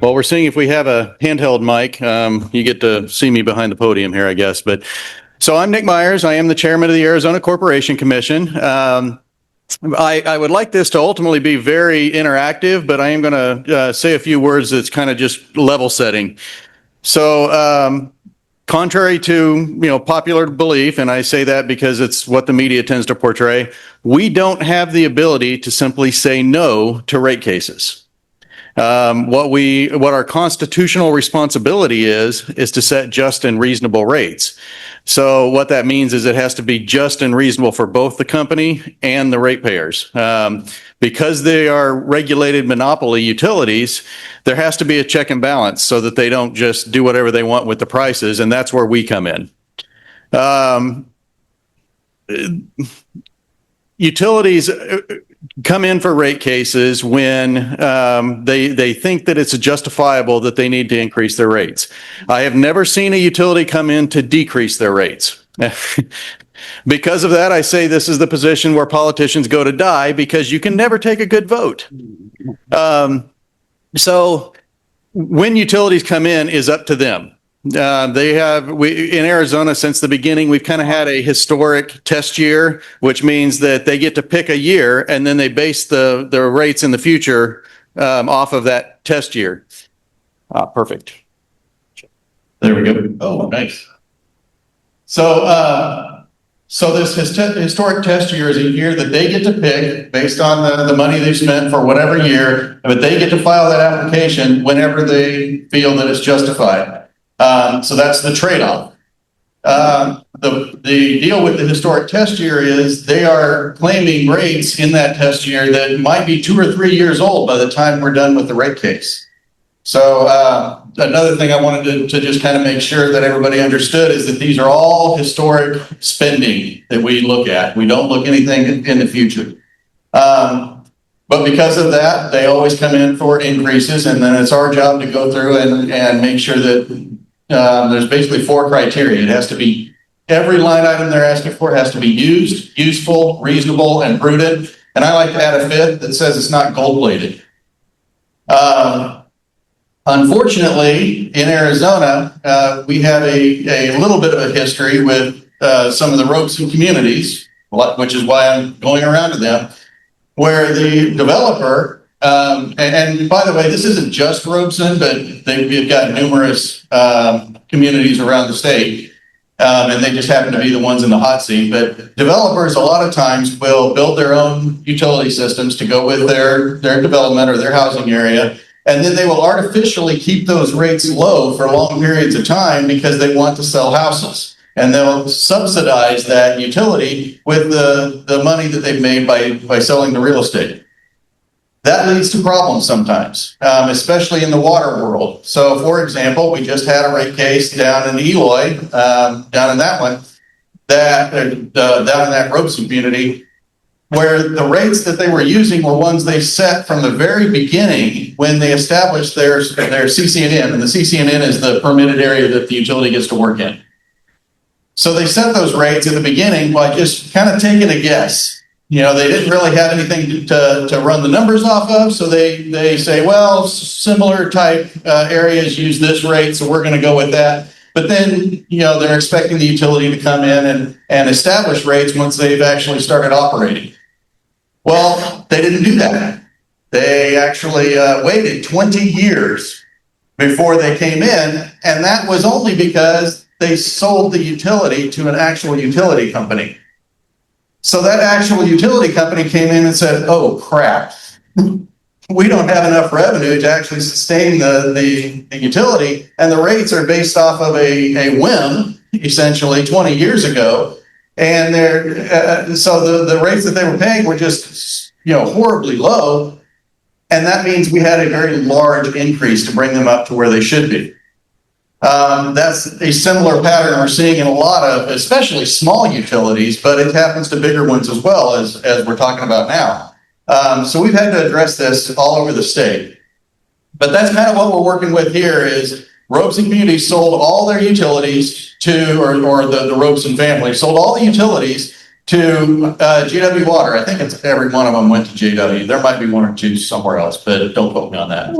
Well, we're seeing if we have a handheld mic. You get to see me behind the podium here, I guess. But so I'm Nick Myers. I am the chairman of the Arizona Corporation Commission. I would like this to ultimately be very interactive, but I am going to say a few words that's kind of just level setting. So contrary to popular belief, and I say that because it's what the media tends to portray, we don't have the ability to simply say no to rate cases. What our constitutional responsibility is to set just and reasonable rates. So what that means is it has to be just and reasonable for both the company and the ratepayers. Because they are regulated monopoly utilities, there has to be a check and balance so that they don't just do whatever they want with the prices, and that's where we come in. Utilities come in for rate cases when they think that it's justifiable that they need to increase their rates. I have never seen a utility come in to decrease their rates. Because of that, I say this is the position where politicians go to die, because you can never take a good vote. So when utilities come in is up to them. In Arizona, since the beginning, we've kind of had a historic test year, which means that they get to pick a year and then they base the rates in the future off of that test year. Perfect. There we go. Oh, nice. So this historic test year is a year that they get to pick based on the money they've spent for whatever year, but they get to file that application whenever they feel that it's justified. So that's the trade-off. The deal with the historic test year is they are claiming rates in that test year that might be 2 or 3 years old by the time we're done with the rate case. So another thing I wanted to just kind of make sure that everybody understood is that these are all historic spending that we look at. We don't look anything in the future. But because of that, they always come in for increases, and then it's our job to go through and make sure that there's basically 4 criteria. It has to be, every line item they're asking for has to be used, useful, reasonable, and prudent. And I like to add a 5th that says it's not gold-plated. Unfortunately, in Arizona, we have a little bit of a history with some of the Robeson communities, which is why I'm going around to them, where the developer, and by the way, this isn't just Robeson, but we've got numerous communities around the state, and they just happen to be the ones in the hot seat. But developers a lot of times will build their own utility systems to go with their development or their housing area, and then they will artificially keep those rates low for long periods of time because they want to sell houses. And they'll subsidize that utility with the money that they've made by selling the real estate. That leads to problems sometimes, especially in the water world. So, for example, we just had a rate case down in Eloy, down in that one, down in that Robeson community, where the rates that they were using were ones they set from the very beginning when they established their CCNN, and the CCNN is the permitted area that the utility gets to work in. So they set those rates in the beginning by just kind of taking a guess. They didn't really have anything to run the numbers off of, so they say, well, similar type areas use this rate, so we're going to go with that. But then, they're expecting the utility to come in and establish rates once they've actually started operating. Well, they didn't do that. They actually waited 20 years before they came in, and that was only because they sold the utility to an actual utility company. So that actual utility company came in and said, oh, crap, we don't have enough revenue to actually sustain the utility, and the rates are based off of a whim, essentially, 20 years ago. And so the rates that they were paying were just, horribly low. And that means we had a very large increase to bring them up to where they should be. That's a similar pattern we're seeing in a lot of, especially small utilities, but it happens to bigger ones as well, as we're talking about now. So we've had to address this all over the state. But that's kind of what we're working with here is Robeson Community sold all their utilities to, or the Robeson family sold all the utilities to JW Water. I think it's every one of them went to JW. There might be one or two somewhere else, but don't quote me on that.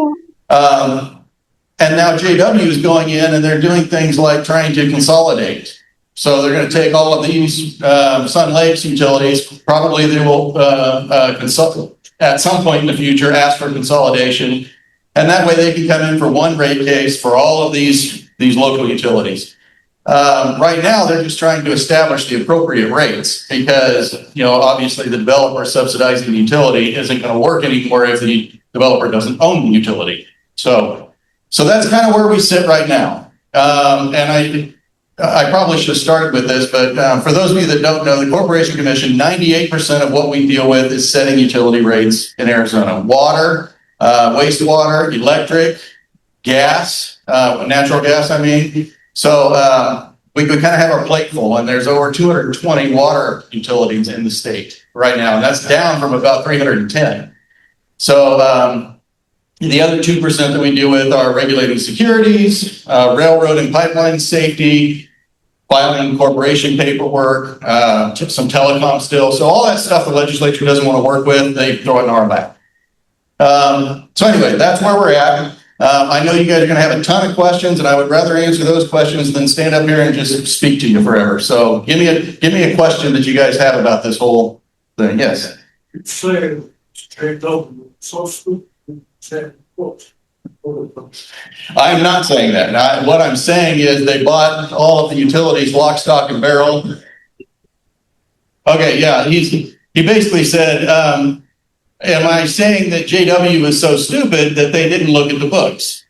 And now JW is going in and they're doing things like trying to consolidate. So they're going to take all of these Sun Lakes utilities. Probably they will consult at some point in the future, ask for consolidation, and that way they can come in for one rate case for all of these local utilities. Right now, they're just trying to establish the appropriate rates because, obviously the developer subsidizing the utility isn't going to work anymore if the developer doesn't own the utility. So that's kind of where we sit right now. And I probably should have started with this, but for those of you that don't know, the Corporation Commission, 98% of what we deal with is setting utility rates in Arizona. Water, wastewater, electric, gas, natural gas, I mean. So we kind of have our plate full, and there's over 220 water utilities in the state right now, and that's down from about 310. So the other 2% that we deal with are regulating securities, railroad and pipeline safety, filing corporation paperwork, some telecom still. So all that stuff the legislature doesn't want to work with, they throw it in our lap. So anyway, that's where we're at. I know you guys are going to have a ton of questions, and I would rather answer those questions than stand up here and just speak to you forever. So give me a question that you guys have about this whole thing. Yes. It's straight up, so stupid. I'm not saying that. What I'm saying is they bought all of the utilities lock, stock, and barrel. Okay, yeah, he basically said, am I saying that JW was so stupid that they didn't look at the books?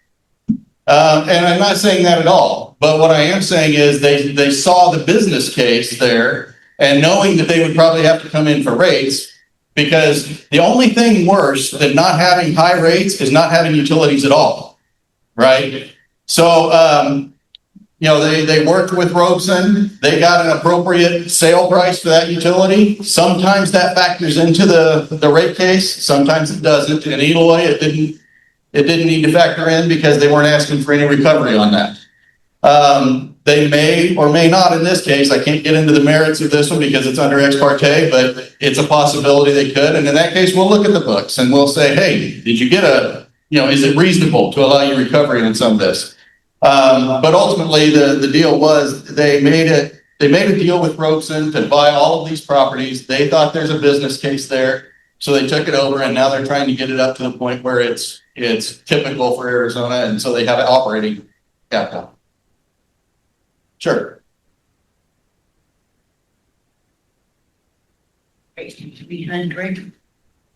And I'm not saying that at all. But what I am saying is they saw the business case there, and knowing that they would probably have to come in for rates, because the only thing worse than not having high rates is not having utilities at all, right? So, they worked with Robeson. They got an appropriate sale price for that utility. Sometimes that factors into the rate case. Sometimes it doesn't. In Eloy, it didn't need to factor in because they weren't asking for any recovery on that. They may or may not in this case. I can't get into the merits of this one because it's under ex parte, but it's a possibility they could. And in that case, we'll look at the books and we'll say, hey, did you get is it reasonable to allow you recovery on some of this? But ultimately, the deal was they made a deal with Robeson to buy all of these properties. They thought there's a business case there, so they took it over, and now they're trying to get it up to the point where it's typical for Arizona, and so they have it operating capital. Sure. A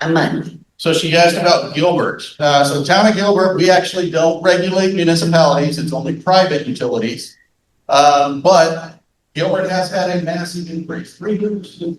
month. So she asked about Gilbert. So town of Gilbert, we actually don't regulate municipalities. It's only private utilities. But Gilbert has had a massive increase. 300%.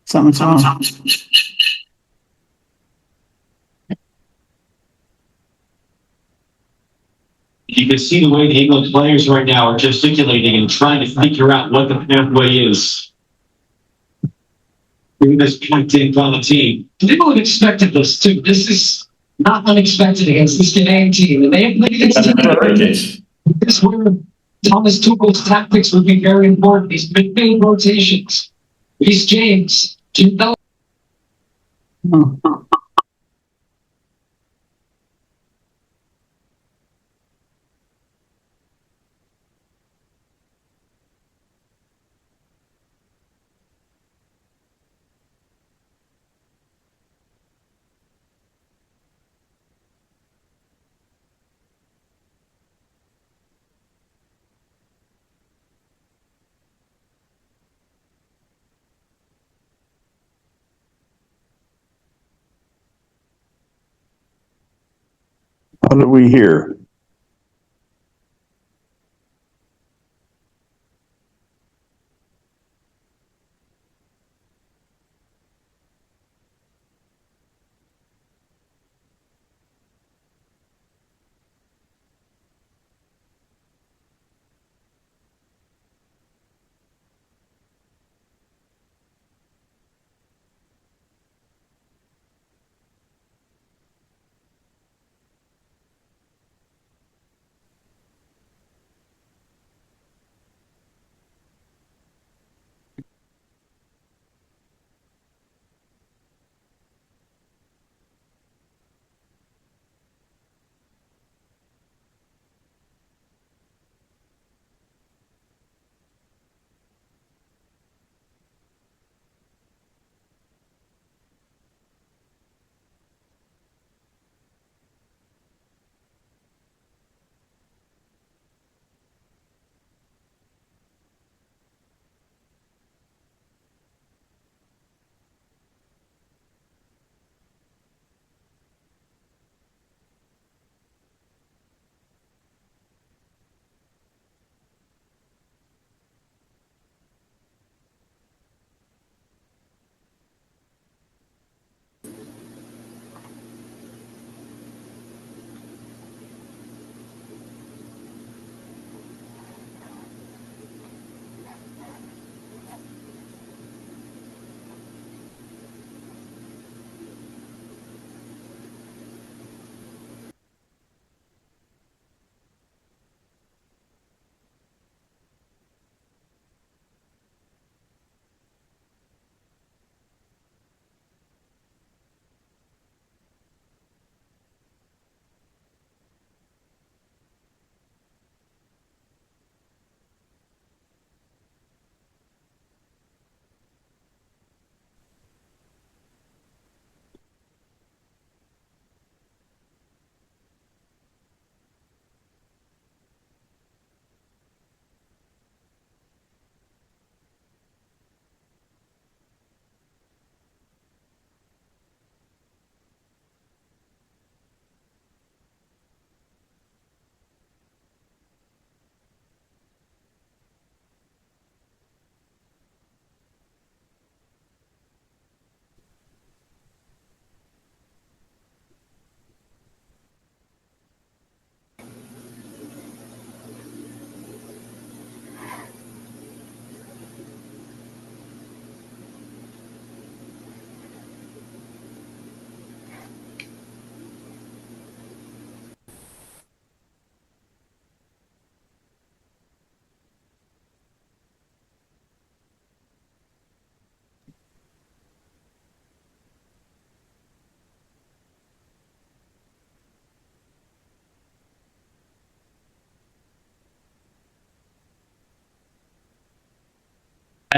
Something's wrong. You can see the way the England players right now are gesticulating and trying to figure out what the pathway is. This point on the team. People have expected this too. This is not unexpected against this Canadian team. And they have played against Case. this is where Thomas Tuchel's tactics would be very important. These midfield rotations. Reece James, Jim Bell. What do we hear?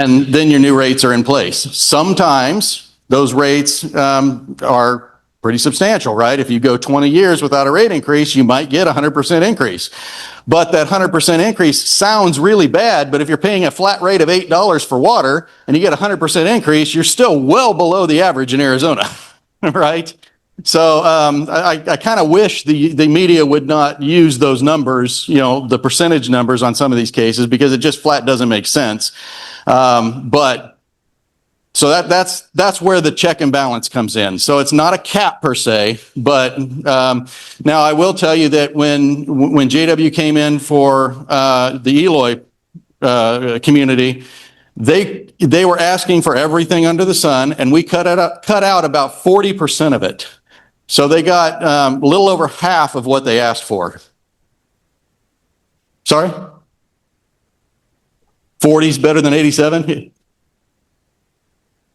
and then your new rates are in place. Sometimes those rates are pretty substantial, right? If you go 20 years without a rate increase, you might get a 100% increase. But that 100% increase sounds really bad, but if you're paying a flat rate of $8 for water and you get a 100% increase, you're still well below the average in Arizona, right? So I kind of wish the media would not use those numbers, the percentage numbers on some of these cases, because it just flat doesn't make sense. So that's where the check and balance comes in. So it's not a cap per se, but now I will tell you that when JW came in for the Eloy community, they were asking for everything under the sun, and we cut out about 40% of it. So they got a little over half of what they asked for. Sorry? 40's better than 87?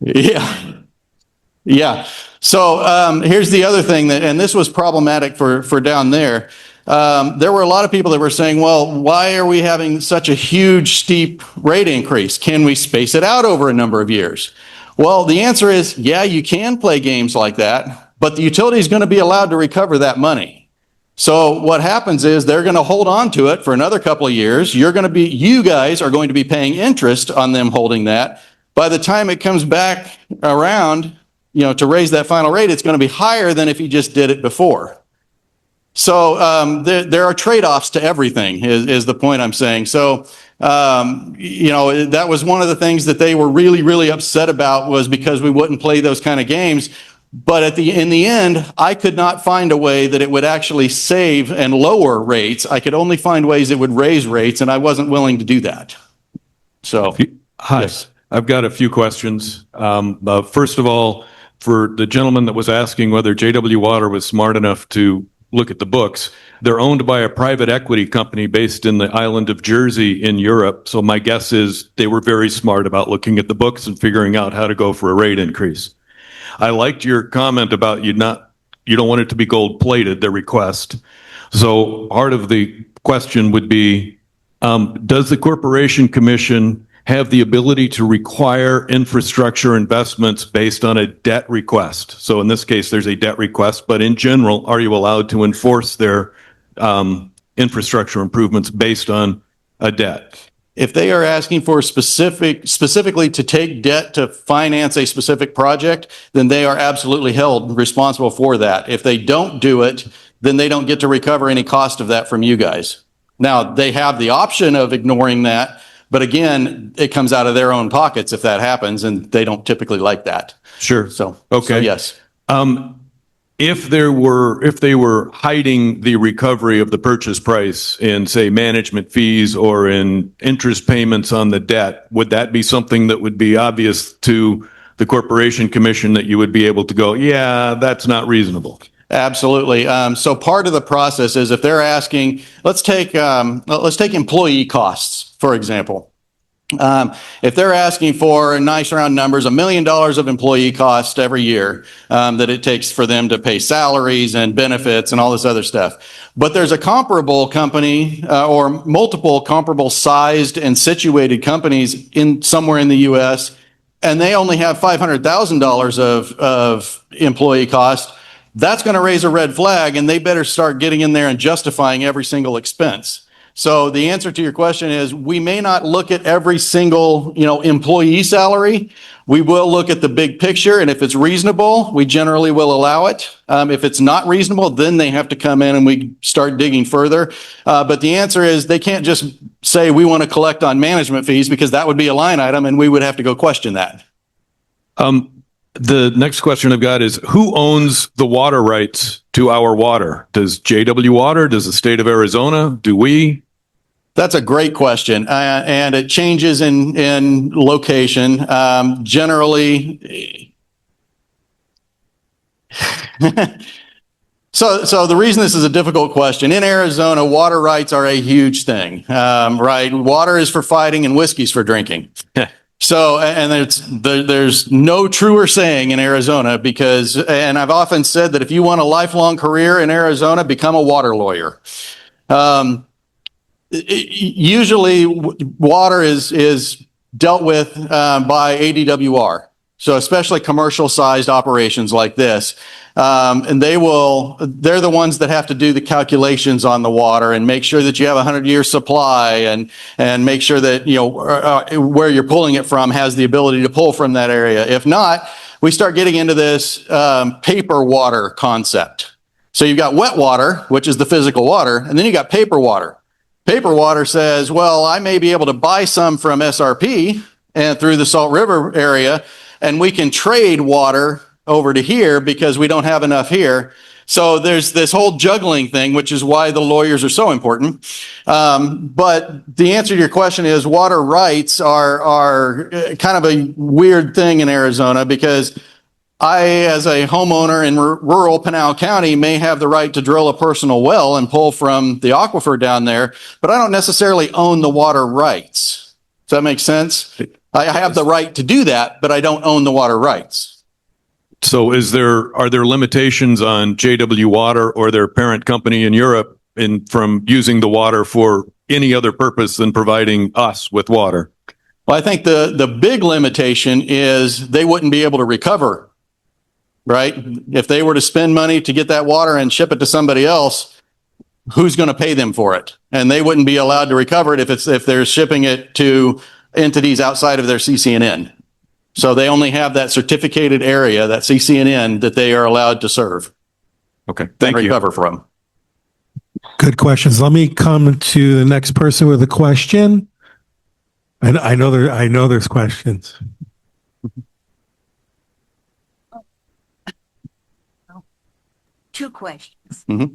Yeah. So here's the other thing and this was problematic for down there. There were a lot of people that were saying, well, why are we having such a huge, steep rate increase? Can we space it out over a number of years? Well, the answer is, yeah, you can play games like that, but the utility is going to be allowed to recover that money. So what happens is they're going to hold on to it for another couple of years. You guys are going to be paying interest on them holding that. By the time it comes back around, to raise that final rate, it's going to be higher than if you just did it before. So there are trade-offs to everything is the point I'm saying. So, that was one of the things that they were really, really upset about, was because we wouldn't play those kind of games. But in the end, I could not find a way that it would actually save and lower rates. I could only find ways it would raise rates, and I wasn't willing to do that. So, Hi. yes. I've got a few questions. First of all, for the gentleman that was asking whether JW Water was smart enough to look at the books, they're owned by a private equity company based in the island of Jersey in Europe. So my guess is they were very smart about looking at the books and figuring out how to go for a rate increase. I liked your comment about you don't want it to be gold plated, the request. So part of the question would be, does the Corporation Commission have the ability to require infrastructure investments based on a debt request? So in this case, there's a debt request, but in general, are you allowed to enforce their infrastructure improvements based on a debt? If they are asking for specifically to take debt to finance a specific project, then they are absolutely held responsible for that. If they don't do it, then they don't get to recover any cost of that from you guys. Now, they have the option of ignoring that, but again, it comes out of their own pockets if that happens, and they don't typically like that. Sure. So Okay. Yes. If they were hiding the recovery of the purchase price in, say, management fees or in interest payments on the debt, would that be something that would be obvious to the Corporation Commission that you would be able to go, yeah, that's not reasonable? Absolutely. So part of the process is if they're asking, let's take employee costs, for example. If they're asking for nice round numbers, $1 million of employee costs every year that it takes for them to pay salaries and benefits and all this other stuff. But there's a comparable company or multiple comparable sized and situated companies somewhere in the U.S., and they only have $500,000 of employee costs. That's going to raise a red flag, and they better start getting in there and justifying every single expense. So the answer to your question is we may not look at every single, employee salary. We will look at the big picture, and if it's reasonable, we generally will allow it. If it's not reasonable, then they have to come in and we start digging further. But the answer is they can't just say we want to collect on management fees, because that would be a line item and we would have to go question that. The next question I've got is, who owns the water rights to our water? Does JW Water? Does the state of Arizona? Do we? That's a great question, and it changes in location. Generally, so the reason this is a difficult question, in Arizona, water rights are a huge thing, right? Water is for fighting and whiskey's for drinking. So, and there's no truer saying in Arizona, and I've often said that if you want a lifelong career in Arizona, become a water lawyer. Usually water is dealt with by ADWR. So especially commercial sized operations like this. And they're the ones that have to do the calculations on the water and make sure that you have a 100-year supply and make sure that, where you're pulling it from has the ability to pull from that area. If not, we start getting into this paper water concept. So you've got wet water, which is the physical water, and then you got paper water. Paper water says, well, I may be able to buy some from SRP and through the Salt River area, and we can trade water over to here because we don't have enough here. So there's this whole juggling thing, which is why the lawyers are so important. But the answer to your question is water rights are kind of a weird thing in Arizona because I, as a homeowner in rural Pinal County, may have the right to drill a personal well and pull from the aquifer down there, but I don't necessarily own the water rights. Does that make sense? I have the right to do that, but I don't own the water rights. So are there limitations on JW Water or their parent company in Europe from using the water for any other purpose than providing us with water? Well, I think the big limitation is they wouldn't be able to recover, right? If they were to spend money to get that water and ship it to somebody else, who's going to pay them for it? And they wouldn't be allowed to recover it if they're shipping it to entities outside of their CCNN. So they only have that certificated area, that CCNN, that they are allowed to serve. Okay, thank you. Recover from. Good questions. Let me come to the next person with a question. And I know there's questions. Two questions. Mhm.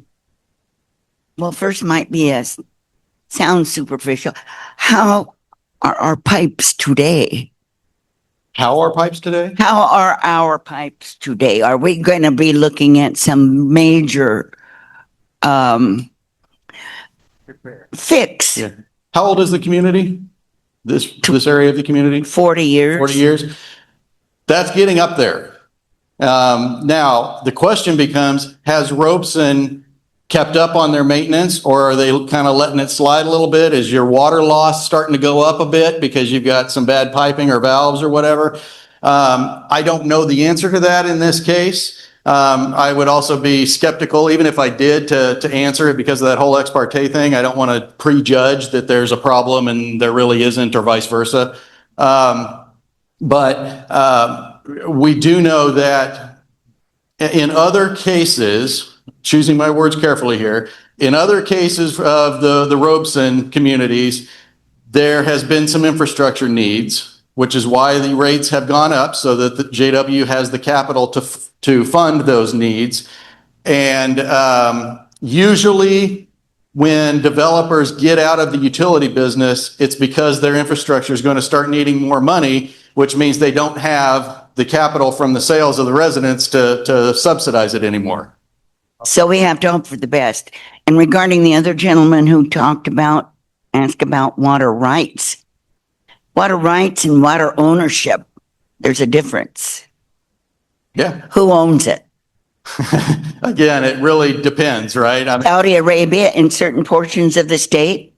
Well, first might be sound superficial. How are our pipes today? How are pipes today? How are our pipes today? Are we going to be looking at some major fix? Yeah. How old is the community? This area of the community? 40 years. 40 years. That's getting up there. Now, the question becomes, has Robeson kept up on their maintenance, or are they kind of letting it slide a little bit? Is your water loss starting to go up a bit because you've got some bad piping or valves or whatever? I don't know the answer to that in this case. I would also be skeptical, even if I did, to answer it because of that whole ex parte thing. I don't want to prejudge that there's a problem and there really isn't, or vice versa. But we do know that in other cases, choosing my words carefully here, in other cases of the Robeson communities, there has been some infrastructure needs, which is why the rates have gone up so that the JW has the capital to fund those needs. And usually when developers get out of the utility business, it's because their infrastructure is going to start needing more money, which means they don't have the capital from the sales of the residents to subsidize it anymore. So we have to hope for the best. And regarding the other gentleman who asked about water rights and water ownership, there's a difference. Yeah. Who owns it? Again, it really depends, right? I mean, Saudi Arabia in certain portions of the state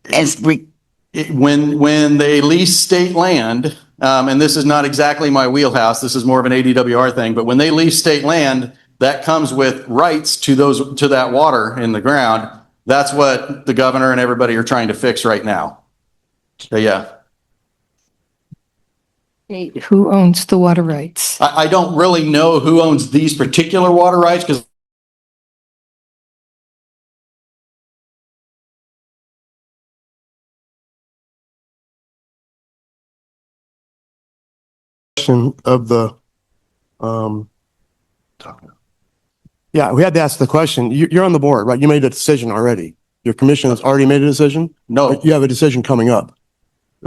when they lease state land, and this is not exactly my wheelhouse, this is more of an ADWR thing, but when they lease state land, that comes with rights to that water in the ground. That's what the governor and everybody are trying to fix right now. So, yeah. Who owns the water rights? I don't really know who owns these particular water rights because of the, yeah, we had to ask the question. You're on the board, right? You made a decision already. Your commission has already made a decision? no, You have a decision coming up.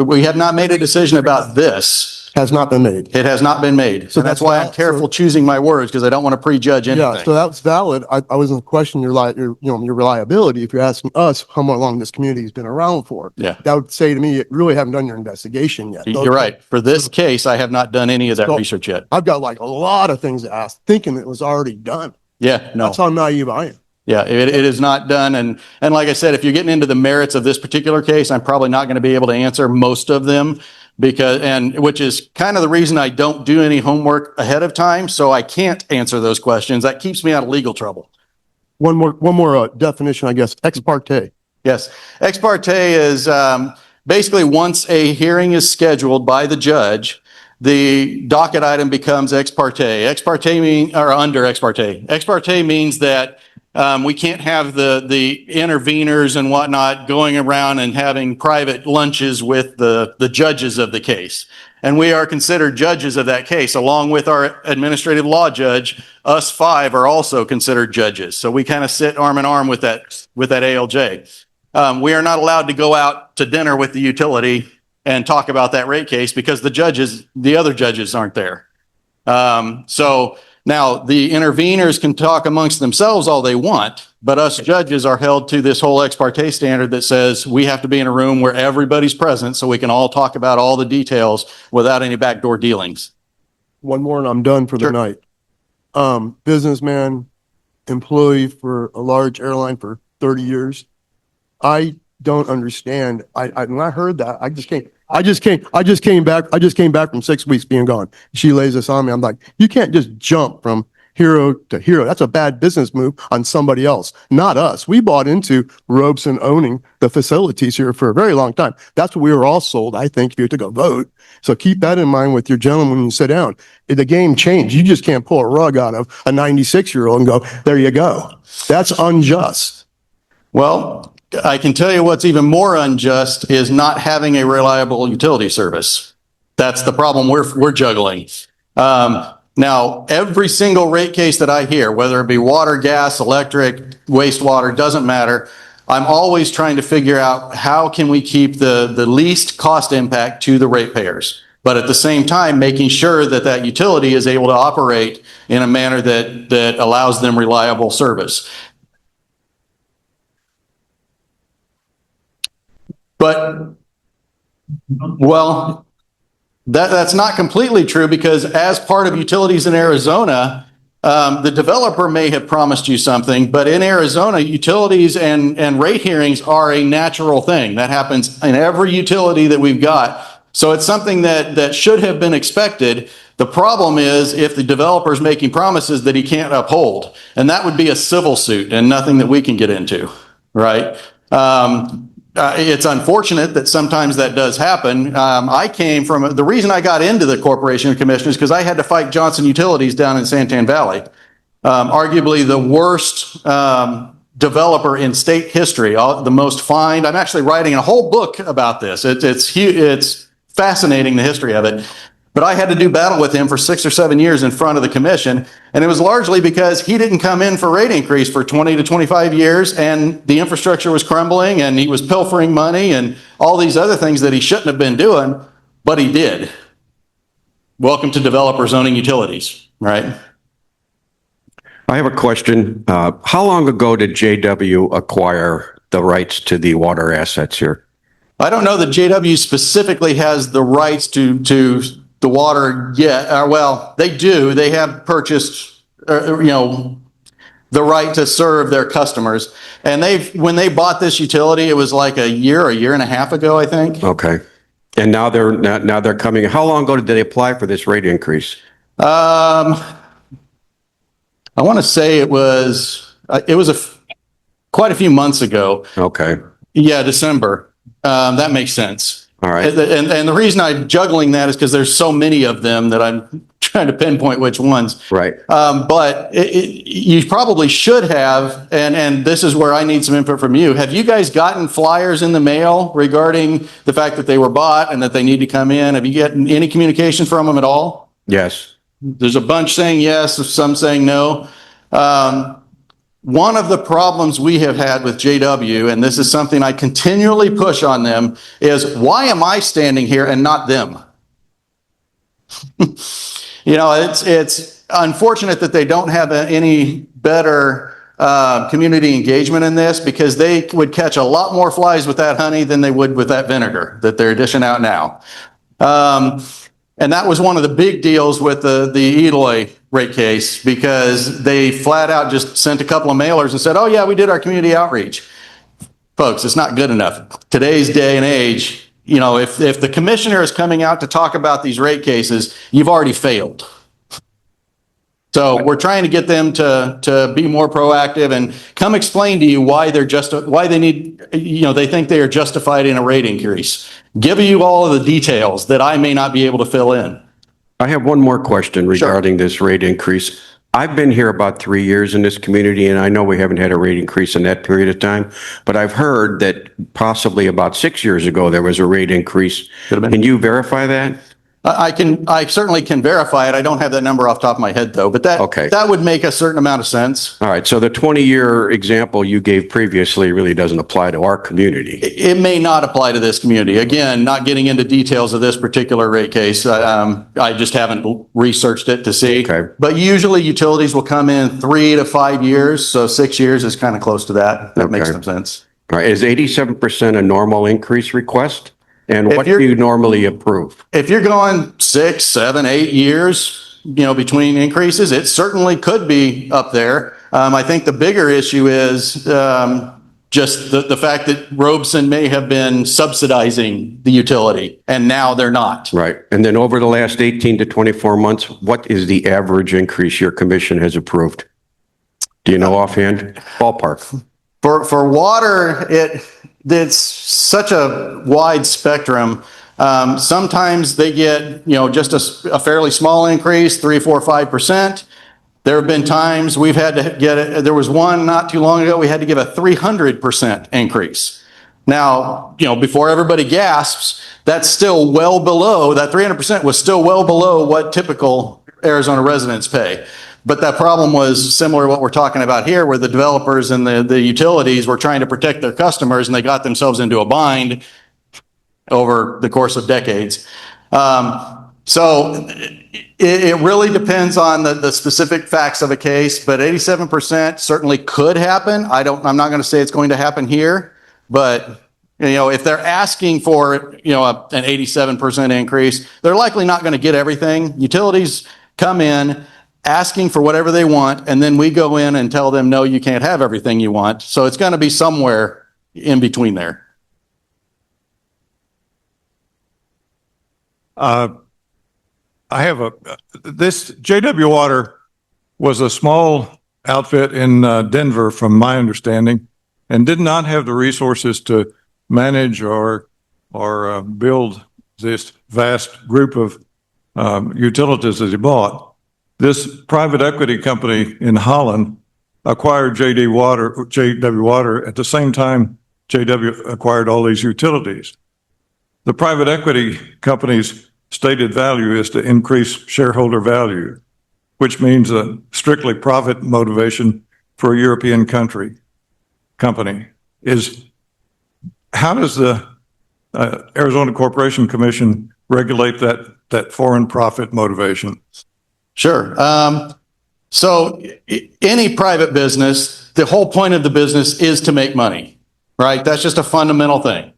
we have not made a decision about this. Has not been made. It has not been made. So that's why I'm careful choosing my words because I don't want to prejudge anything. Yeah, so that's valid. I wasn't questioning your reliability. If you're asking us how long this community has been around for. Yeah. That would say to me, you really haven't done your investigation yet. You're right. For this case, I have not done any of that research yet. I've got like a lot of things to ask, thinking it was already done. Yeah, no. That's how naive I am. Yeah, it is not done. And like I said, if you're getting into the merits of this particular case, I'm probably not going to be able to answer most of them. which is kind of the reason I don't do any homework ahead of time. So I can't answer those questions. That keeps me out of legal trouble. One more definition, I guess, ex parte. Yes. Ex parte is basically once a hearing is scheduled by the judge, the docket item becomes ex parte. Ex parte or under ex parte. Ex parte means that we can't have the interveners and whatnot going around and having private lunches with the judges of the case. And we are considered judges of that case, along with our administrative law judge. Us five are also considered judges. So we kind of sit arm in arm with that ALJ. We are not allowed to go out to dinner with the utility and talk about that rate case because the other judges aren't there. So now the interveners can talk amongst themselves all they want, but us judges are held to this whole ex parte standard that says we have to be in a room where everybody's present so we can all talk about all the details without any backdoor dealings. One more and I'm done for the Sure. night. Businessman, employee for a large airline for 30 years. I don't understand. When I heard that, I just came back from 6 weeks being gone. She lays this on me. I'm like, you can't just jump from hero to hero. That's a bad business move on somebody else, not us. We bought into Robeson owning the facilities here for a very long time. That's what we were all sold, I think, if you took a vote. So keep that in mind with your gentleman when you sit down. The game changed. You just can't pull a rug out of a 96-year-old and go, there you go. That's unjust. Well, I can tell you what's even more unjust is not having a reliable utility service. That's the problem we're juggling. Now, every single rate case that I hear, whether it be water, gas, electric, wastewater, doesn't matter. I'm always trying to figure out how can we keep the least cost impact to the ratepayers, but at the same time, making sure that utility is able to operate in a manner that allows them reliable service. But, well, that's not completely true because as part of utilities in Arizona, the developer may have promised you something, but in Arizona, utilities and rate hearings are a natural thing. That happens in every utility that we've got. So it's something that should have been expected. The problem is if the developer is making promises that he can't uphold, and that would be a civil suit and nothing that we can get into, right? It's unfortunate that sometimes that does happen. I came from, the reason I got into the Corporation of Commissioners because I had to fight Johnson Utilities down in Santan Valley. Arguably the worst developer in state history, the most fined. I'm actually writing a whole book about this. It's fascinating, the history of it. But I had to do battle with him for 6 or 7 years in front of the commission. And it was largely because he didn't come in for rate increase for 20 to 25 years and the infrastructure was crumbling and he was pilfering money and all these other things that he shouldn't have been doing, but he did. Welcome to developers owning utilities, right? I have a question. How long ago did JW acquire the rights to the water assets here? I don't know that JW specifically has the rights to the water yet. Well, they do. They have purchased, the right to serve their customers. And when they bought this utility, it was like a year and a half ago, I think. Okay. And now they're coming. How long ago did they apply for this rate increase? I want to say it was quite a few months ago. Okay. Yeah, December. That makes sense. All right. And the reason I'm juggling that is because there's so many of them that I'm trying to pinpoint which ones. Right. But you probably should have, and this is where I need some input from you. Have you guys gotten flyers in the mail regarding the fact that they were bought and that they need to come in? Have you gotten any communication from them at all? Yes. There's a bunch saying yes, some saying no. One of the problems we have had with JW, and this is something I continually push on them, is why am I standing here and not them? It's unfortunate that they don't have any better community engagement in this because they would catch a lot more flies with that honey than they would with that vinegar that they're dishing out now. And that was one of the big deals with the Eloy rate case because they flat out just sent a couple of mailers and said, oh yeah, we did our community outreach. Folks, it's not good enough. Today's day and age, you know, if the commissioner is coming out to talk about these rate cases, you've already failed. So we're trying to get them to be more proactive and come explain to you why why they need, you know, they think they are justified in a rate increase. Give you all of the details that I may not be able to fill in. I have one more question regarding this rate increase. I've been here about 3 years in this community, and I know we haven't had a rate increase in that period of time, but I've heard that possibly about 6 years ago, there was a rate increase. Can you verify that? I certainly can verify it. I don't have that number off the top of my head though, but that would make a certain amount of sense. All right. So the 20-year example you gave previously really doesn't apply to our community. It may not apply to this community. Again, not getting into details of this particular rate case. I just haven't researched it to see. Okay. But usually utilities will come in 3 to 5 years. So 6 years is kind of close to that. That makes some sense. All right. Is 87% a normal increase request? And If what do you're- you normally approve? If you're going 6, 7, 8 years, you know, between increases, it certainly could be up there. I think the bigger issue is just the fact that Robeson may have been subsidizing the utility and now they're not. Right. And then over the last 18 to 24 months, what is the average increase your commission has approved? Do you know offhand? Ballpark. For water, it's such a wide spectrum. Sometimes they get, you know, just a fairly small increase, 3, 4, 5%. There have been times we've had to get it. There was one not too long ago, we had to give a 300% increase. Now, you know, before everybody gasps, that's still well below, that 300% was still well below what typical Arizona residents pay. But that problem was similar to what we're talking about here, where the developers and the utilities were trying to protect their customers and they got themselves into a bind over the course of decades. So it really depends on the specific facts of a case, but 87% certainly could happen. I'm not going to say it's going to happen here, but you know, if they're asking for, you know, an 87% increase, they're likely not going to get everything. Utilities come in asking for whatever they want, and then we go in and tell them, no, you can't have everything you want. So it's going to be somewhere in between there. I have this JW Water was a small outfit in Denver, from my understanding, and did not have the resources to manage or build this vast group of utilities that he bought. This private equity company in Holland acquired JW Water at the same time JW acquired all these utilities. The private equity company's stated value is to increase shareholder value, which means a strictly profit motivation for a European company. How does the Arizona Corporation Commission regulate that foreign profit motivation? Sure. So any private business, the whole point of the business is to make money, right? That's just a fundamental thing.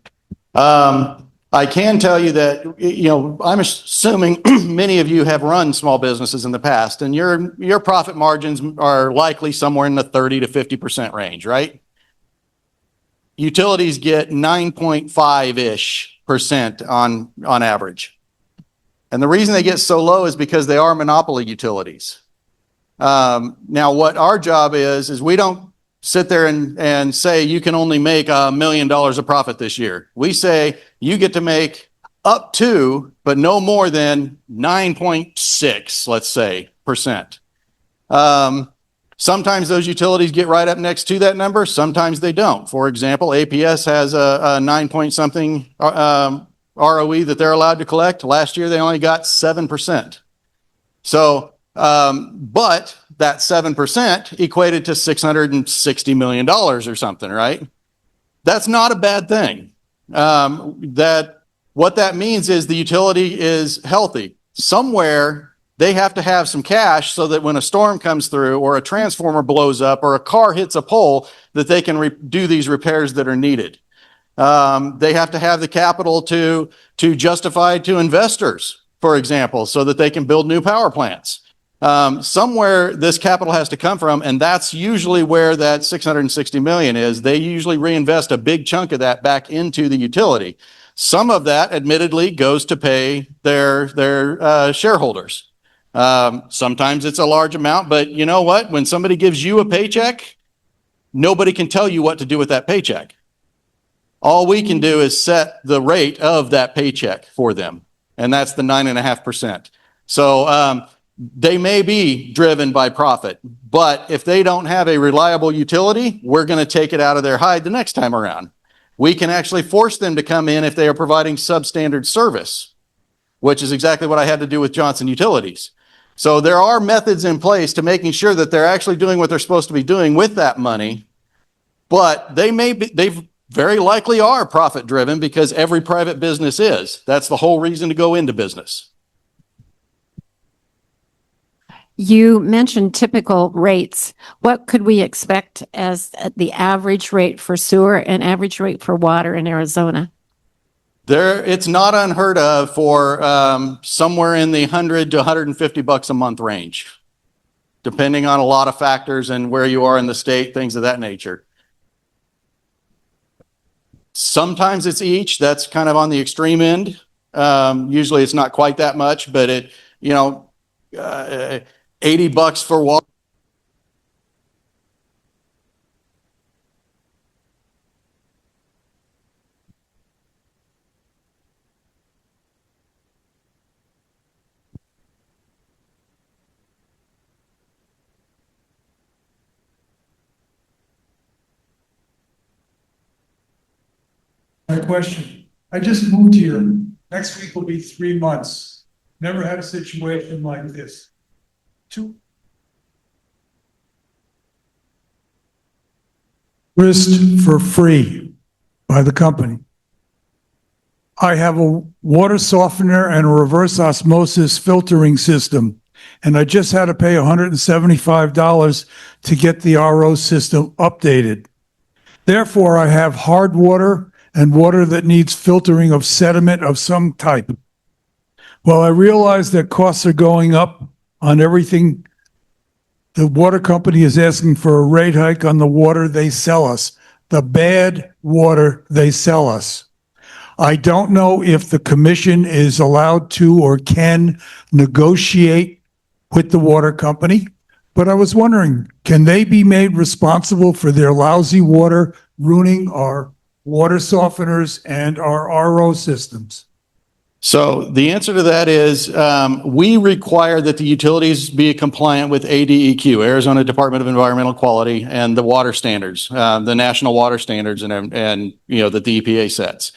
I can tell you that, you know, I'm assuming many of you have run small businesses in the past, and your profit margins are likely somewhere in the 30 to 50% range, right? Utilities get 9.5-ish% on average. And the reason they get so low is because they are monopoly utilities. Now, what our job is we don't sit there and say you can only make $1 million of profit this year. We say you get to make up to, but no more than 9.6, let's say, percent. Sometimes those utilities get right up next to that number. Sometimes they don't. For example, APS has a 9-point-something ROE that they're allowed to collect. Last year, they only got 7%. So, but that 7% equated to $660 million or something, right? That's not a bad thing. What that means is the utility is healthy. Somewhere they have to have some cash so that when a storm comes through or a transformer blows up or a car hits a pole, that they can do these repairs that are needed. They have to have the capital to justify to investors, for example, so that they can build new power plants. Somewhere this capital has to come from, and that's usually where that $660 million is. They usually reinvest a big chunk of that back into the utility. Some of that admittedly goes to pay their shareholders. Sometimes it's a large amount, but you know what? When somebody gives you a paycheck, nobody can tell you what to do with that paycheck. All we can do is set the rate of that paycheck for them, and that's the 9.5%. So they may be driven by profit, but if they don't have a reliable utility, we're going to take it out of their hide the next time around. We can actually force them to come in if they are providing substandard service, which is exactly what I had to do with Johnson Utilities. So there are methods in place to making sure that they're actually doing what they're supposed to be doing with that money, but they very likely are profit driven because every private business is. That's the whole reason to go into business. You mentioned typical rates. What could we expect as the average rate for sewer and average rate for water in Arizona? It's not unheard of for somewhere in the $100 to $150 a month range, depending on a lot of factors and where you are in the state, things of that nature. Sometimes it's each. That's kind of on the extreme end. Usually it's not quite that much, but $80 for water. My question, I just moved here. Next week will be 3 months. Never had a situation like this. Wrist for free by the company. I have a water softener and a reverse osmosis filtering system, and I just had to pay $175 to get the RO system updated. Therefore, I have hard water and water that needs filtering of sediment of some type. Well, I realize that costs are going up on everything. The water company is asking for a rate hike on the water they sell us, the bad water they sell us. I don't know if the commission is allowed to or can negotiate with the water company, but I was wondering, can they be made responsible for their lousy water ruining our water softeners and our RO systems? So the answer to that is we require that the utilities be compliant with ADEQ, Arizona Department of Environmental Quality, and the water standards, the national water standards, and that the EPA sets.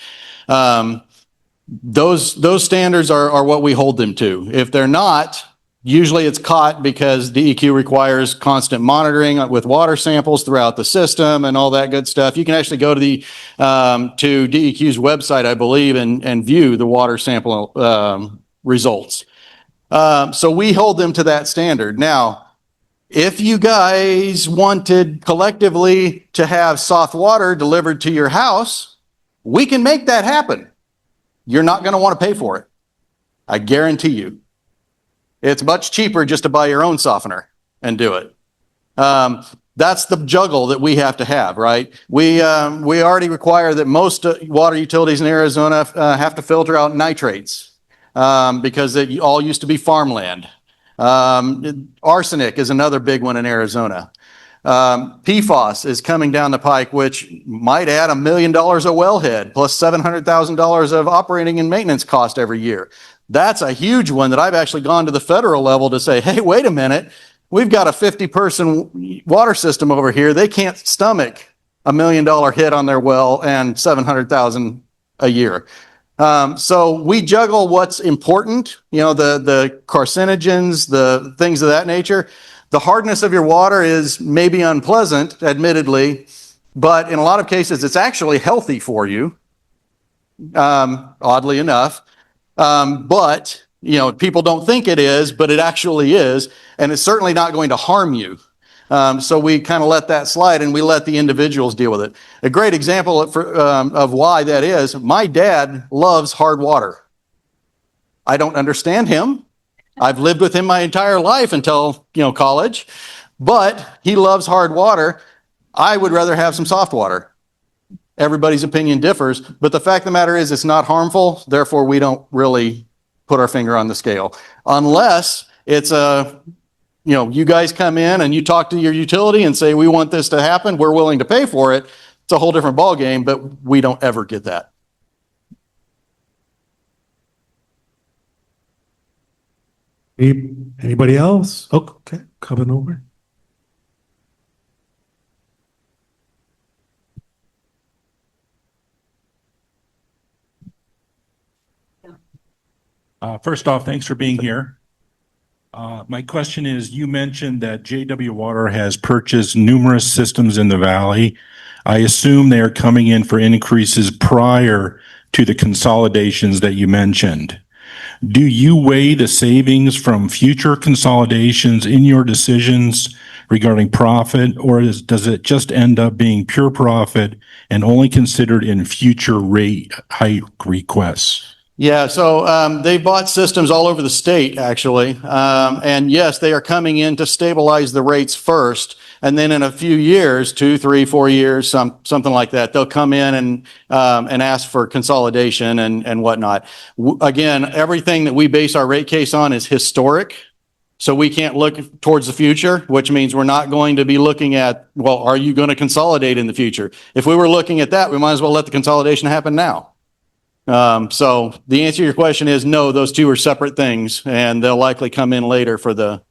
Those standards are what we hold them to. If they're not, usually it's caught because DEQ requires constant monitoring with water samples throughout the system and all that good stuff. You can actually go to to DEQ's website, I believe, and view the water sample results. So we hold them to that standard. Now, if you guys wanted collectively to have soft water delivered to your house, we can make that happen. You're not going to want to pay for it. I guarantee you. It's much cheaper just to buy your own softener and do it. That's the juggle that we have to have, right? We already require that most water utilities in Arizona have to filter out nitrates because it all used to be farmland. Arsenic is another big one in Arizona. PFAS is coming down the pike, which might add $1 million a wellhead plus $700,000 of operating and maintenance cost every year. That's a huge one that I've actually gone to the federal level to say, hey, wait a minute, we've got a 50-person water system over here. They can't stomach $1 million hit on their well and $700,000 a year. So we juggle what's important, the carcinogens, the things of that nature. The hardness of your water is maybe unpleasant, admittedly, but in a lot of cases, it's actually healthy for you, oddly enough. But people don't think it is, but it actually is, and it's certainly not going to harm you. So we kind of let that slide and we let the individuals deal with it. A great example of why that is, my dad loves hard water. I don't understand him. I've lived with him my entire life until, college, but he loves hard water. I would rather have some soft water. everybody's opinion differs, but the fact of the matter is it's not harmful. Therefore, we don't really put our finger on the scale unless it's you guys come in and you talk to your utility and say, we want this to happen. We're willing to pay for it. It's a whole different ballgame, but we don't ever get that. Anybody else? Oh, okay, coming over. First off, thanks for being here. My question is, you mentioned that JW Water has purchased numerous systems in the valley. I assume they are coming in for increases prior to the consolidations that you mentioned. Do you weigh the savings from future consolidations in your decisions regarding profit, or does it just end up being pure profit and only considered in future rate hike requests? Yeah, so they bought systems all over the state, actually. And yes, they are coming in to stabilize the rates first. And then in a few years, 2, 3, 4 years, something like that, they'll come in and ask for consolidation and whatnot. Again, everything that we base our rate case on is historic. So we can't look towards the future, which means we're not going to be looking at, well, are you going to consolidate in the future? If we were looking at that, we might as well let the consolidation happen now. So the answer to your question is no, those two are separate things, and they'll likely come in later for the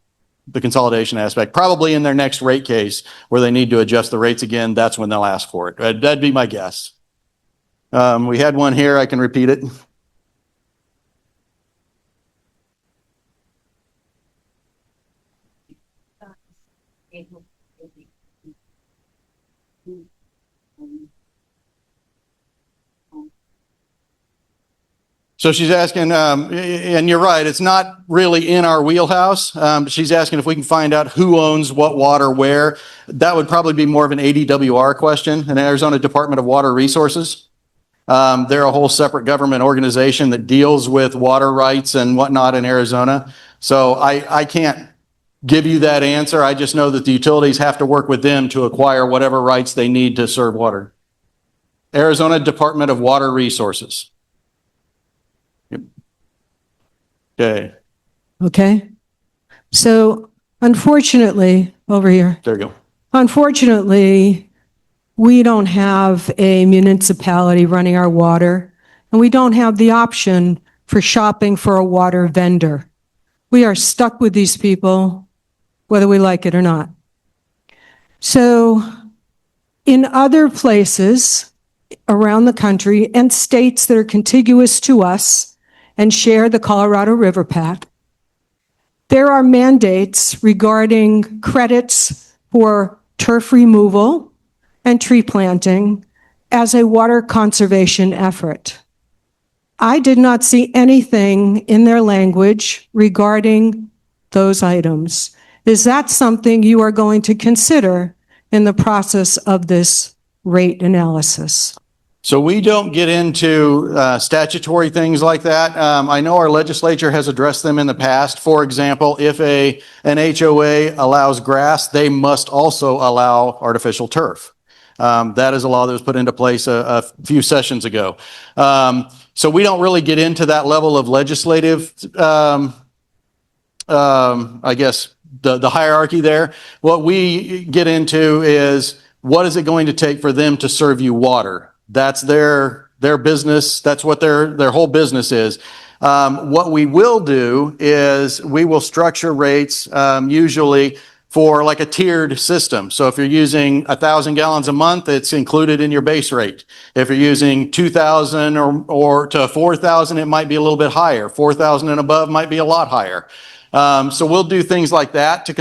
consolidation aspect, probably in their next rate case where they need to adjust the rates again. That's when they'll ask for it. That'd be my guess. We had one here. I can repeat it. So she's asking, and you're right, it's not really in our wheelhouse. She's asking if we can find out who owns what water where. That would probably be more of an ADWR question, an Arizona Department of Water Resources. They're a whole separate government organization that deals with water rights and whatnot in Arizona. So I can't give you that answer. I just know that the utilities have to work with them to acquire whatever rights they need to serve water. Arizona Department of Water Resources. Okay. Okay. So unfortunately, over here, There you go. unfortunately, we don't have a municipality running our water, and we don't have the option for shopping for a water vendor. We are stuck with these people, whether we like it or not. So in other places around the country and states that are contiguous to us and share the Colorado River path, there are mandates regarding credits for turf removal and tree planting as a water conservation effort. I did not see anything in their language regarding those items. Is that something you are going to consider in the process of this rate analysis? So we don't get into statutory things like that. I know our legislature has addressed them in the past. For example, if an HOA allows grass, they must also allow artificial turf. That is a law that was put into place a few sessions ago. So we don't really get into that level of legislative, I guess, the hierarchy there. What we get into is, what is it going to take for them to serve you water? That's their business. That's what their whole business is. What we will do is we will structure rates usually for like a tiered system. So if you're using 1,000 gallons a month, it's included in your base rate. If you're using 2,000 or to 4,000, it might be a little bit higher. 4,000 and above might be a lot higher. So we'll do things like that to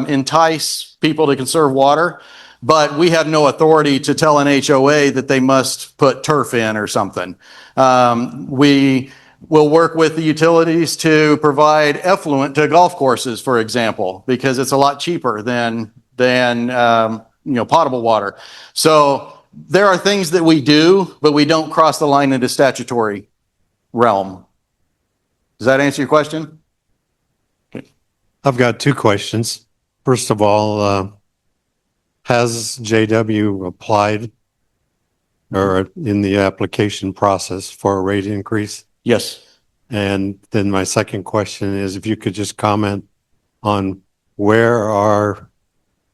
entice people to conserve water. But we have no authority to tell an HOA that they must put turf in or something. We will work with the utilities to provide effluent to golf courses, for example, because it's a lot cheaper than potable water. So there are things that we do, but we don't cross the line into statutory realm. Does that answer your question? I've got two questions. First of all, Has JW applied or in the application process for a rate increase? Yes. And then my second question is if you could just comment on where are,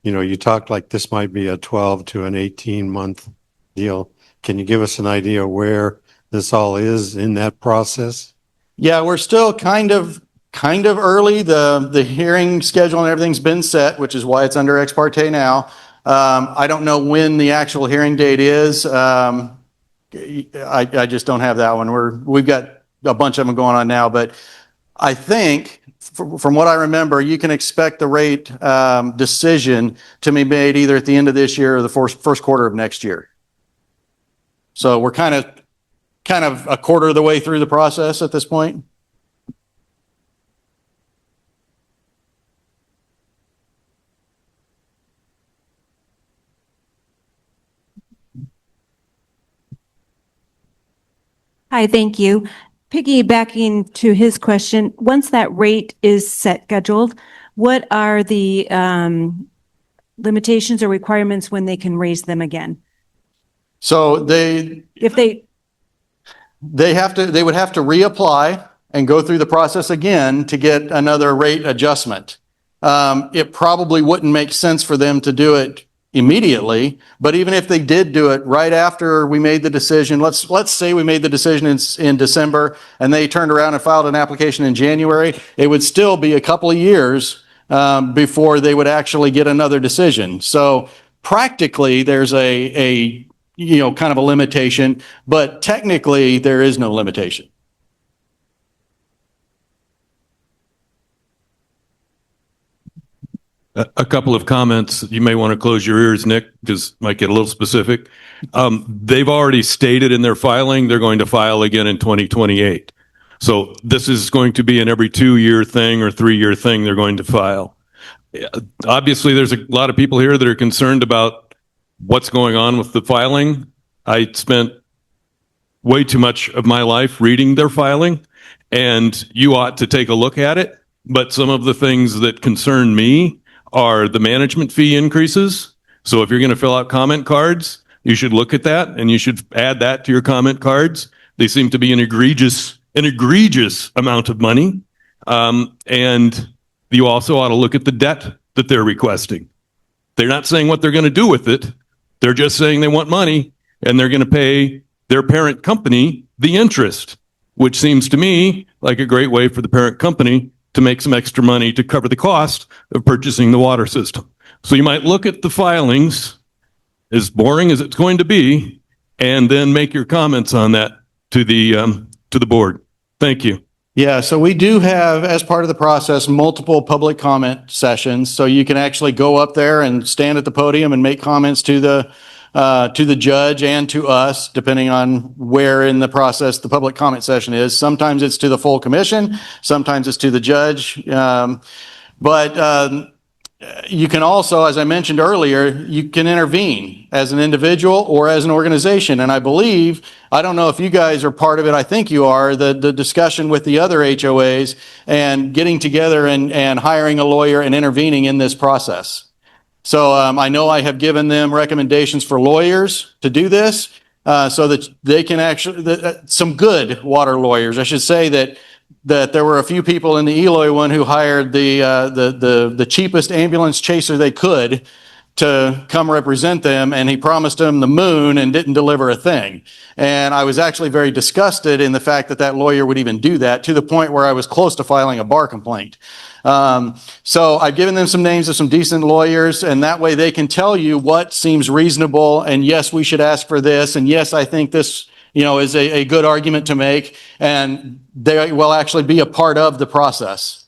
you talked like this might be a 12 to an 18-month deal. Can you give us an idea where this all is in that process? Yeah, we're still kind of early. The hearing schedule and everything's been set, which is why it's under ex parte now. I don't know when the actual hearing date is. I just don't have that one. We've got a bunch of them going on now, but I think from what I remember, you can expect the rate decision to be made either at the end of this year or the first quarter of next year. So we're kind of a quarter of the way through the process at this point. Hi, thank you. Piggybacking to his question, once that rate is scheduled, what are the limitations or requirements when they can raise them again? So they would have to reapply and go through the process again to get another rate adjustment. It probably wouldn't make sense for them to do it immediately, but even if they did do it right after we made the decision, let's say we made the decision in December and they turned around and filed an application in January, it would still be a couple of years before they would actually get another decision. So practically there's a kind of a limitation, but technically there is no limitation. A couple of comments. You may want to close your ears, Nick, because it might get a little specific. They've already stated in their filing they're going to file again in 2028. So this is going to be an every 2-year thing or 3-year thing they're going to file. Obviously, there's a lot of people here that are concerned about what's going on with the filing. I spent way too much of my life reading their filing, and you ought to take a look at it. But some of the things that concern me are the management fee increases. So if you're going to fill out comment cards, you should look at that and you should add that to your comment cards. They seem to be an egregious amount of money. And you also ought to look at the debt that they're requesting. They're not saying what they're going to do with it. They're just saying they want money and they're going to pay their parent company the interest, which seems to me like a great way for the parent company to make some extra money to cover the cost of purchasing the water system. So you might look at the filings, as boring as it's going to be, and then make your comments on that to the board. Thank you. Yeah, so we do have, as part of the process, multiple public comment sessions. So you can actually go up there and stand at the podium and make comments to the judge and to us, depending on where in the process the public comment session is. Sometimes it's to the full commission, sometimes it's to the judge. But you can also, as I mentioned earlier, you can intervene as an individual or as an organization. And I believe, I don't know if you guys are part of it, I think you are, the discussion with the other HOAs and getting together and hiring a lawyer and intervening in this process. So I know I have given them recommendations for lawyers to do this so that they can actually, some good water lawyers. I should say that there were a few people in the Eloy one who hired the cheapest ambulance chaser they could to come represent them, and he promised them the moon and didn't deliver a thing. And I was actually very disgusted in the fact that lawyer would even do that, to the point where I was close to filing a bar complaint. So I've given them some names of some decent lawyers, and that way they can tell you what seems reasonable, and yes, we should ask for this, and yes, I think this is a good argument to make, and they will actually be a part of the process.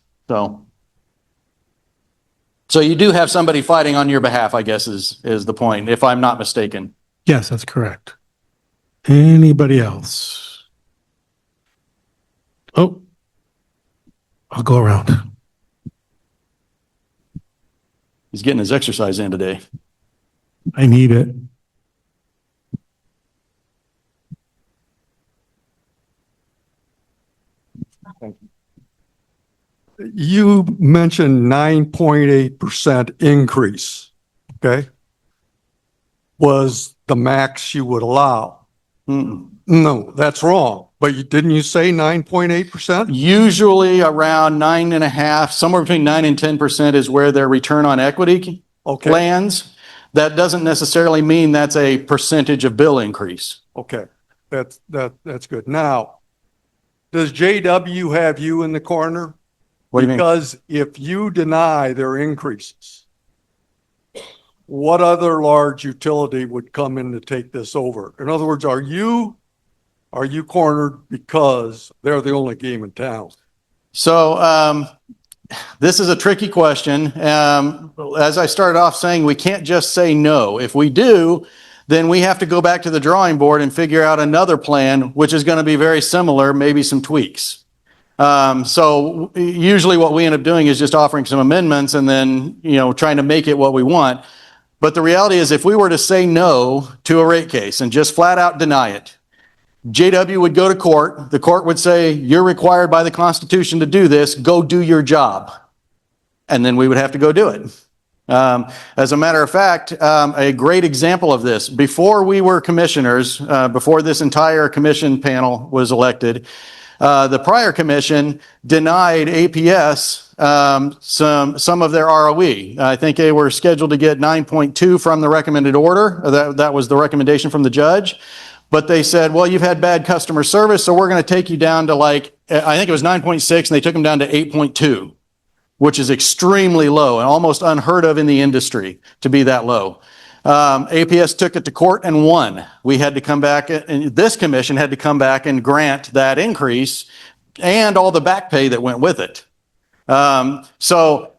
So you do have somebody fighting on your behalf, I guess is the point, if I'm not mistaken. Yes, that's correct. Anybody else? Oh, I'll go around. He's getting his exercise in today. I need it. You mentioned 9.8% increase, okay? was the max you would allow. No, that's wrong. But didn't you say 9.8%? Usually around 9.5, somewhere between 9 and 10% is where their return on equity Okay, lands. That doesn't necessarily mean that's a percentage of bill increase. okay. That's good. Now, does JW have you in the corner? What do you mean? Because if you deny their increases, what other large utility would come in to take this over? In other words, are you cornered because they're the only game in town? So, this is a tricky question. As I started off saying, we can't just say no. If we do, then we have to go back to the drawing board and figure out another plan, which is going to be very similar, maybe some tweaks. So usually what we end up doing is just offering some amendments and then, trying to make it what we want. But the reality is if we were to say no to a rate case and just flat out deny it, JW would go to court. The court would say, you're required by the Constitution to do this. Go do your job. And then we would have to go do it. As a matter of fact, a great example of this, before we were commissioners, before this entire commission panel was elected, the prior commission denied APS some of their ROE. I think they were scheduled to get 9.2 from the recommended order. That was the recommendation from the judge. But they said, well, you've had bad customer service, so we're going to take you down to I think it was 9.6, and they took them down to 8.2, which is extremely low and almost unheard of in the industry to be that low. APS took it to court and won. We had to come back, and this commission had to come back and grant that increase and all the back pay that went with it. So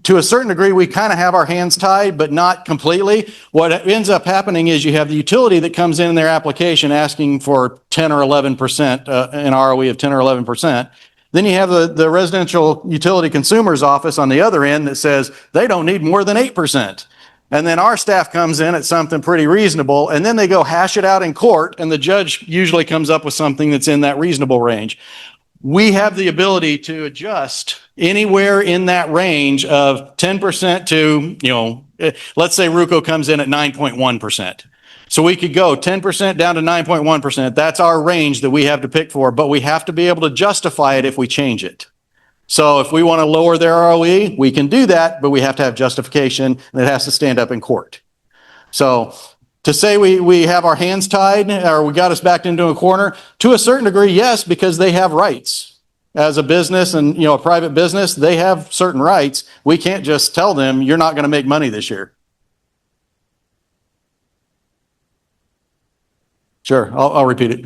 to a certain degree, we kind of have our hands tied, but not completely. What ends up happening is you have the utility that comes in their application asking for 10 or 11%, an ROE of 10 or 11%. Then you have the residential utility consumer's office on the other end that says they don't need more than 8%. And then our staff comes in at something pretty reasonable, and then they go hash it out in court, and the judge usually comes up with something that's in that reasonable range. We have the ability to adjust anywhere in that range of 10% to, let's say RUCO comes in at 9.1%. So we could go 10% down to 9.1%. That's our range that we have to pick for, but we have to be able to justify it if we change it. So if we want to lower their ROE, we can do that, but we have to have justification, and it has to stand up in court. So to say we have our hands tied or we got us backed into a corner, to a certain degree, yes, because they have rights. As a business and, a private business, they have certain rights. We can't just tell them, you're not going to make money this year. Sure, I'll repeat it.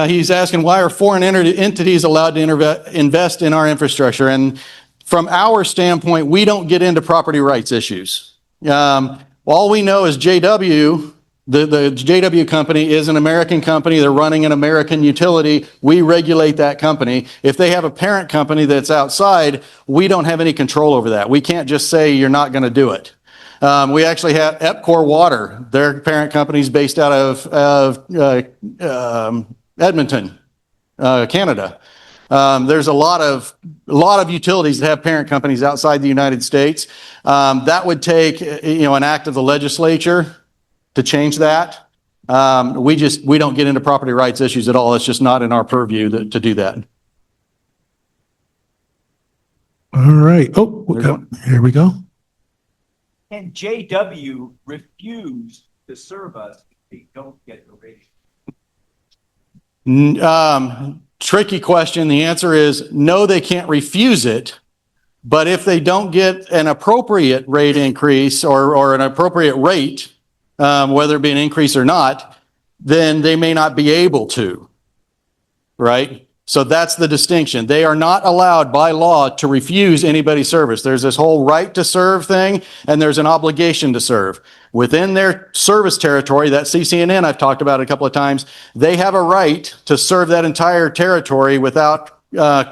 He's asking, why are foreign entities allowed to invest in our infrastructure? And from our standpoint, we don't get into property rights issues. All we know is JW, the JW company is an American company. They're running an American utility. We regulate that company. If they have a parent company that's outside, we don't have any control over that. We can't just say you're not going to do it. We actually have Epcor Water. Their parent company is based out of Edmonton, Canada. There's a lot of utilities that have parent companies outside the United States. That would take, an act of the legislature to change that. We don't get into property rights issues at all. It's just not in our purview to do that. All right. Oh, here we go. Can JW refuse to serve us if they don't get the rating? Tricky question. The answer is no, they can't refuse it. But if they don't get an appropriate rate increase or an appropriate rate, whether it be an increase or not, then they may not be able to, right? So that's the distinction. They are not allowed by law to refuse anybody's service. There's this whole right to serve thing, and there's an obligation to serve. Within their service territory, that CCNN I've talked about a couple of times, they have a right to serve that entire territory without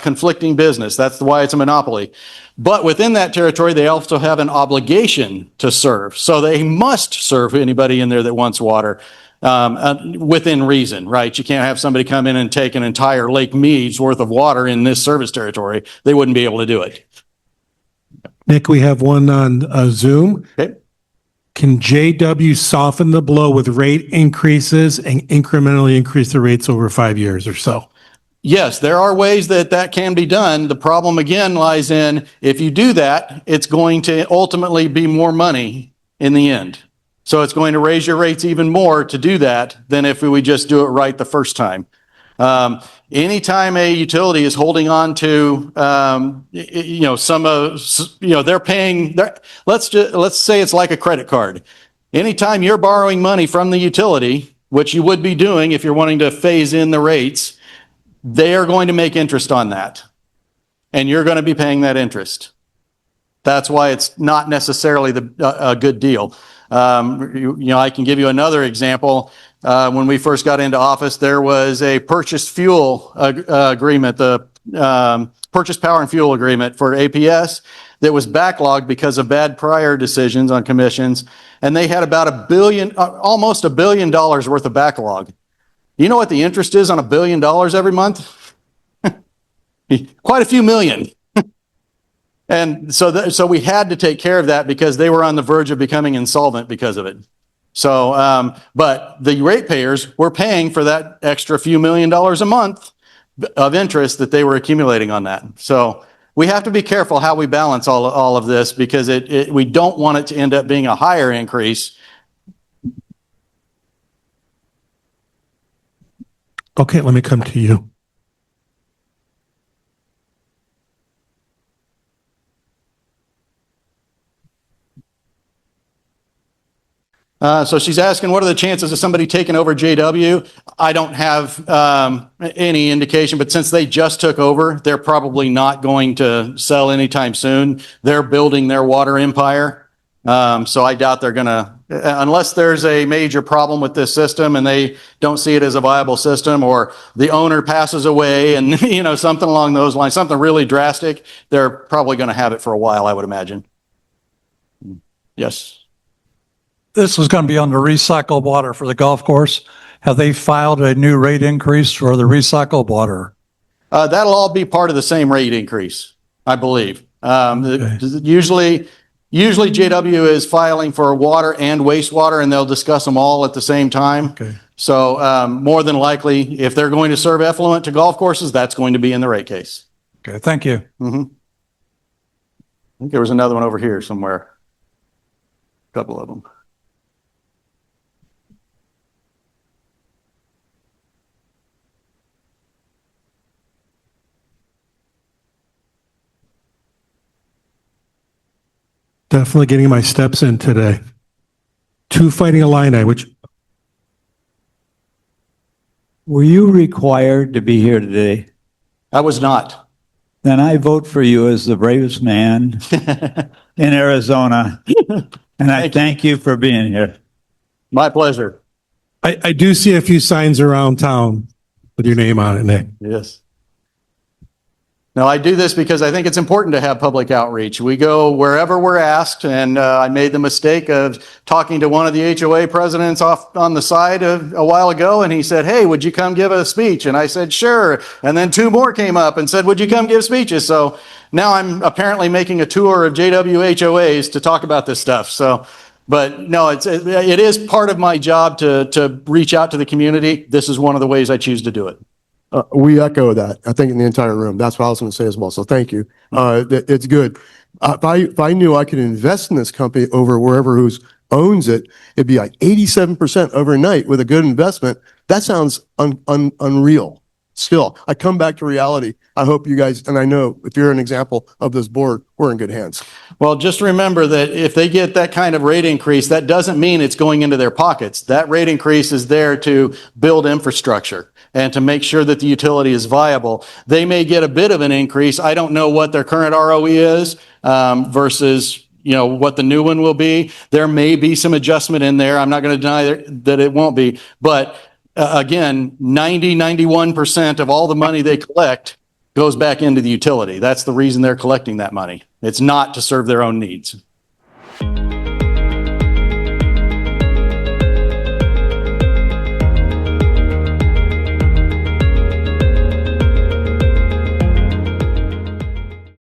conflicting business. That's why it's a monopoly. But within that territory, they also have an obligation to serve. So they must serve anybody in there that wants water. Within reason, right? You can't have somebody come in and take an entire Lake Mead's worth of water in this service territory. They wouldn't be able to do it. Nick, we have one on Zoom. Okay. Can JW soften the blow with rate increases and incrementally increase the rates over 5 years or so? Yes, there are ways that that can be done. The problem again lies in if you do that, it's going to ultimately be more money in the end. So it's going to raise your rates even more to do that than if we would just do it right the first time. Anytime a utility is holding on to, they're paying, let's say it's like a credit card. Anytime you're borrowing money from the utility, which you would be doing if you're wanting to phase in the rates, they are going to make interest on that. And you're going to be paying that interest. That's why it's not necessarily a good deal. I can give you another example. When we first got into office, there was a purchased fuel agreement, the purchase power and fuel agreement for APS that was backlogged because of bad prior decisions on commissions. And they had about almost $1 billion worth of backlog. You know what the interest is on $1 billion every month? Quite a few million. And so we had to take care of that because they were on the verge of becoming insolvent because of it. So, but the ratepayers were paying for that extra few $1 million a month of interest that they were accumulating on that. So we have to be careful how we balance all of this because we don't want it to end up being a higher increase. Okay, let me come to you. So she's asking, what are the chances of somebody taking over JW? I don't have any indication, but since they just took over, they're probably not going to sell anytime soon. They're building their water empire. So I doubt they're going to, unless there's a major problem with this system and they don't see it as a viable system, or the owner passes away and, something along those lines, something really drastic, they're probably going to have it for a while, I would imagine. Yes. This is going to be on the recycled water for the golf course. Have they filed a new rate increase for the recycled water? That'll all be part of the same rate increase, I believe. Usually JW is filing for water and wastewater, and they'll discuss them all at the same time. Okay. So more than likely, if they're going to serve effluent to golf courses, that's going to be in the rate case. Okay, thank you. Mm-hmm. I think there was another one over here somewhere. A couple of them. Definitely getting my steps in today. 2 Fighting Illini, which Were you required to be here today? I was not. Then I vote for you as the bravest man in Arizona. And I thank you for being here. My pleasure. I do see a few signs around town with your name on it, Nick. Yes. No, I do this because I think it's important to have public outreach. We go wherever we're asked, and I made the mistake of talking to one of the HOA presidents off on the side a while ago, and he said, "Hey, would you come give a speech?" And I said, "Sure." And then 2 more came up and said, "Would you come give speeches?" So now I'm apparently making a tour of JW HOAs to talk about this stuff. So, but no, it is part of my job to reach out to the community. This is one of the ways I choose to do it. We echo that, I think, in the entire room. That's what I was going to say as well. So thank you. It's good. If I knew I could invest in this company over wherever who owns it, it'd be like 87% overnight with a good investment. That sounds unreal. Still, I come back to reality. I hope you guys, and I know if you're an example of this board, we're in good hands. Well, just remember that if they get that kind of rate increase, that doesn't mean it's going into their pockets. That rate increase is there to build infrastructure and to make sure that the utility is viable. They may get a bit of an increase. I don't know what their current ROE is versus what the new one will be. There may be some adjustment in there. I'm not going to deny that it won't be. But again, 91% of all the money they collect goes back into the utility. That's the reason they're collecting that money. It's not to serve their own needs.